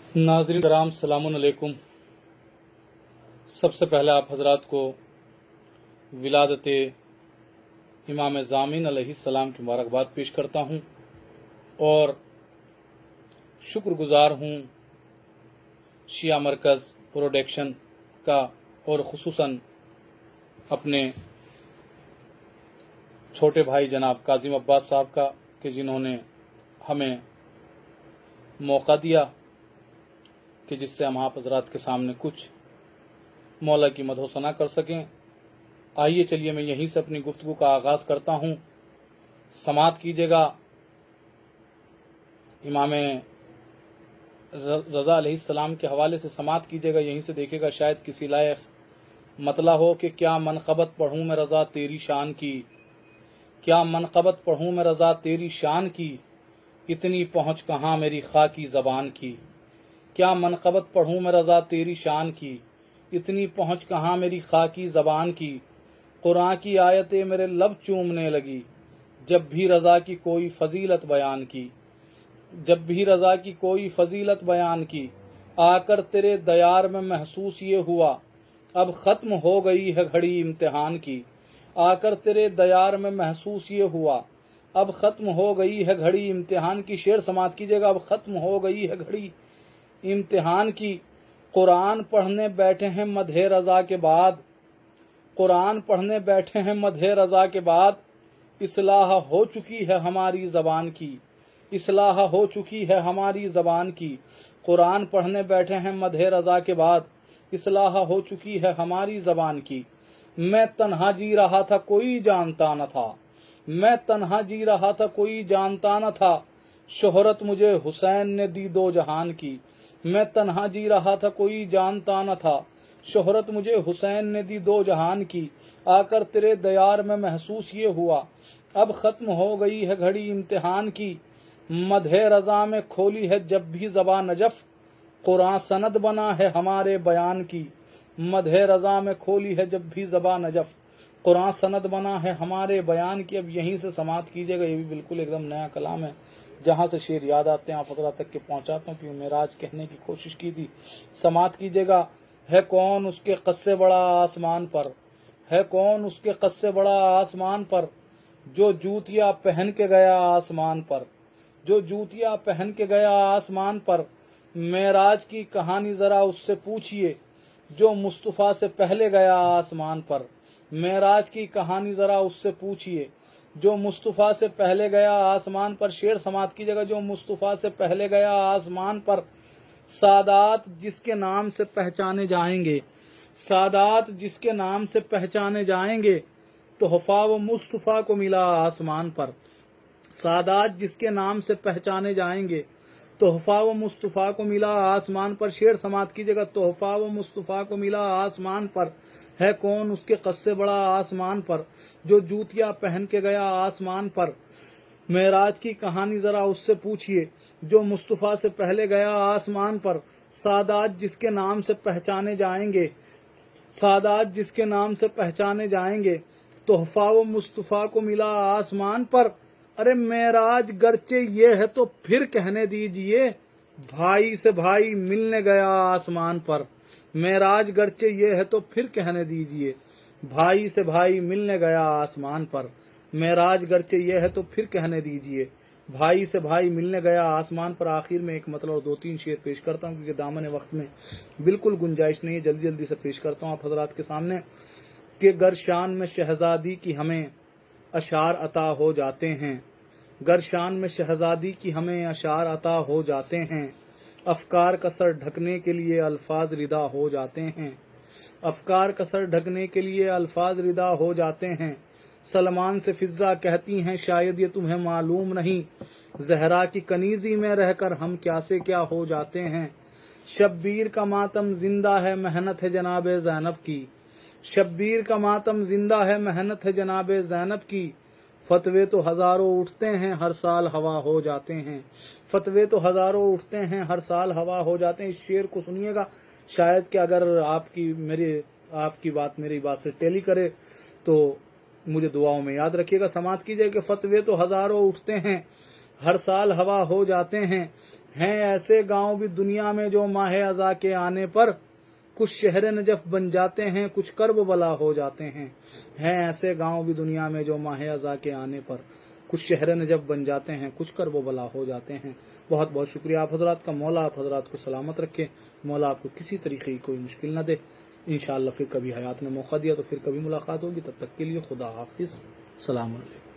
नाज़रीन कराम सलाम अलैकुम। सबसे पहले आप हजरात को विलादत इमाम ज़ामिन अलैहिस्सलाम की मुबारकबाद पेश करता हूँ और शुक्रगुजार हूँ शिया मरकज़ प्रोडक्शन का और खुसूसन अपने छोटे भाई जनाब काजिम अब्बास साहब का कि जिन्होंने हमें मौका दिया कि जिससे हम आप हजरात के सामने कुछ मौला की मदह सना कर सकें। आइए चलिए मैं यहीं से अपनी गुफ्तगू का आगाज़ करता हूँ। समात कीजिएगा। इमाम रज़ा अलैहिस्सलाम के हवाले से समात कीजिएगा। यहीं से देखेगा शायद किसी लायक मतला हो कि क्या मनक़बत पढ़ूँ मैं रज़ा तेरी शान की, क्या मनक़बत पढ़ूँ मैं रज़ा तेरी शान की, इतनी पहुँच कहाँ मेरी खाकी ज़बान की। क्या मनक़बत पढ़ूँ मैं रज़ा तेरी शान की, इतनी पहुँच कहाँ मेरी खाकी ज़बान की। कुरान की आयतें मेरे लब चूमने लगी जब भी रज़ा की कोई फ़जीलत बयान की, जब भी रज़ा की कोई फ़जीलत बयान की। आकर तेरे दयार में महसूस ये हुआ अब ख़त्म हो गई है घड़ी इम्तिहान की। आकर तेरे दयार में महसूस ये हुआ अब ख़त्म हो गई है घड़ी इम्तिहान की। शेर समात कीजिएगा। अब ख़त्म हो गई है घड़ी इम्तिहान की। कुरान पढ़ने बैठे हैं मधे रज़ा के बाद, कुरान पढ़ने बैठे हैं मधे रज़ा के बाद। इस्लाह हो चुकी है हमारी ज़बान की, इस्लाह हो चुकी है हमारी ज़बान की। कुरान पढ़ने बैठे हैं मधे रज़ा के बाद, इस्लाह हो चुकी है हमारी ज़बान की। मैं तन्हा जी रहा था कोई जानता न था, मैं तन्हा जी रहा था कोई जानता न था। शोहरत मुझे हुसैन ने दी दो जहान की। मैं तन्हा जी रहा था कोई जानता न था, शोहरत मुझे हुसैन ने दी दो जहान की। आकर तेरे दयार में महसूस ये हुआ अब ख़त्म हो गई है घड़ी इम्तिहान की। मधे रज़ा में खोली है जब भी ज़बा नजफ़, कुरान सनद बना है हमारे बयान की। मधे रज़ा में खोली है जब भी ज़बा नजफ़, कुरान सनद बना है हमारे बयान की। अब यहीं से समात कीजिएगा। ये भी बिल्कुल एकदम नया कलाम है। जहाँ से शेर याद आते हैं आप हज़रात तक के पहुँचाता हूँ कि मेराज कहने की कोशिश की थी। समात कीजिएगा। है कौन उसके कद से बड़ा आसमान पर, है कौन उसके कद से बड़ा आसमान पर, जो जूतियाँ पहन के गया आसमान पर, जो जूतियाँ पहन के गया आसमान पर। मेराज की कहानी ज़रा उससे पूछिए जो मुस्तफ़ा से पहले गया आसमान पर। मेराज की कहानी ज़रा उससे पूछिए जो मुस्तफ़ा से पहले गया आसमान पर। शेर समात की जगह जो मुस्तफ़ा से पहले गया आसमान पर। सादात जिसके नाम से पहचाने जाएंगे, सादात जिसके नाम से पहचाने जाएंगे, तोहफ़ा वो मुस्तफ़ा को मिला आसमान पर। सादात जिसके नाम से पहचाने जाएंगे, तोहफ़ा वो मुस्तफ़ा को मिला आसमान पर। शेर समात की जगह तोहफ़ा वो मुस्तफ़ा को मिला आसमान पर। है कौन उसके कद से बड़ा आसमान पर, जो जूतियाँ पहन के गया आसमान पर। मेराज की कहानी ज़रा उससे पूछिए जो मुस्तफ़ा से पहले गया आसमान पर। सादात जिसके नाम से पहचाने जाएंगे, सादात जिसके नाम से पहचाने जाएंगे, तोहफ़ा वो मुस्तफ़ा को मिला आसमान पर। अरे मेराज गरचे ये है तो फिर कहने दीजिए, भाई से भाई मिलने गया आसमान पर। मेराज गरचे ये है तो फिर कहने दीजिए, भाई से भाई मिलने गया आसमान पर। मेराज गरचे ये है तो फिर कहने दीजिए, भाई से भाई मिलने गया आसमान पर। आखिर में एक मतलब और दो तीन शेर पेश करता हूँ क्योंकि दामन वक्त में बिल्कुल गुंजाइश नहीं है। जल्दी जल्दी से पेश करता हूँ आप हजरात के सामने कि गरशान में शहजादी की हमें अशार अता हो जाते हैं, गरशान में शहजादी की हमें अशार अता हो जाते हैं। अफकार का सर ढकने के लिए अल्फाज रिदा हो जाते हैं, अफकार का सर ढकने के लिए अल्फाज रिदा हो जाते हैं। सलमान से फिज़ा कहती हैं शायद ये तुम्हें मालूम नहीं, जहरा की कनीज़ी में रहकर हम क्या से क्या हो जाते हैं। शब्बीर का मातम जिंदा है मेहनत है जनाबे ज़ैनब की, शब्बीर का मातम जिंदा है मेहनत है जनाबे ज़ैनब की। फतवे तो हज़ारों उठते हैं हर साल हवा हो जाते हैं, फतवे तो हज़ारों उठते हैं हर साल हवा हो जाते हैं। इस शेर को सुनिएगा, शायद कि अगर आपकी बात मेरी बात से टेली करे तो मुझे दुआओं में याद रखिएगा। समात कीजिए कि फतवे तो हज़ारों उठते हैं हर साल हवा हो जाते हैं, ہیں ایسے گاؤں بھی دنیا میں جو ماہ ازاں کے آنے پر کچھ شہر نجف بن جاتے ہیں، کچھ کرب بلا ہو جاتے ہیں۔ ہیں ایسے گاؤں بھی دنیا میں جو ماہ ازاں کے آنے پر کچھ شہر نجف بن جاتے ہیں، کچھ کرب بلا ہو جاتے ہیں۔ بہت بہت شکریہ آپ حضرات کا۔ مولا آپ حضرات کو سلامت رکھے، مولا آپ کو کسی طریقے کی کوئی مشکل نہ دے۔ انشاءاللہ پھر کبھی حیات نے موقع دیا تو پھر کبھی ملاقات ہوگی، تب تک کے لیے خدا حافظ، السلام علیکم۔